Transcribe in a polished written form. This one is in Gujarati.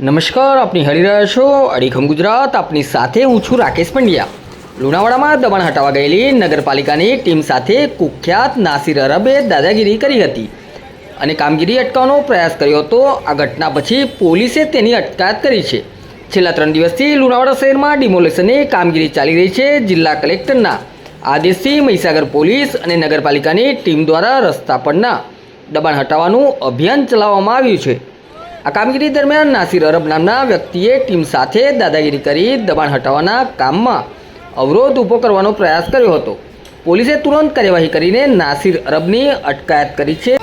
નમસ્કાર, આપની હરી રહ્યા છો અડીખમ ગુજરાત. આપની સાથે હું છું રાકેશ પંડ્યા. લુણાવાડામાં દબાણ હટાવવા ગયેલી નગરપાલિકાની ટીમ સાથે કુખ્યાત નાસિર અરબે દાદાગીરી કરી હતી અને કામગીરી અટકાવવાનો પ્રયાસ કર્યો હતો. આ ઘટના પછી પોલીસે તેની અટકાયત કરી છે. છેલ્લા 3 દિવસથી લુણાવાડા શહેરમાં ડિમોલેશનની કામગીરી ચાલી રહી છે. જિલ્લા કલેક્ટરના આદેશથી મહીસાગર પોલીસ અને નગરપાલિકાની ટીમ દ્વારા રસ્તા પરના દબાણ હટાવવાનું અભિયાન ચલાવવામાં આવ્યું છે. આ કામગીરી દરમિયાન નાસિર અરબ નામના વ્યક્તિએ ટીમ સાથે દાદાગીરી કરી દબાણ હટાવવાના કામમાં અવરોધ ઊભો કરવાનો પ્રયાસ કર્યો હતો. પોલીસે તુરંત કાર્યવાહી કરીને નાસિર અરબની અટકાયત કરી છે.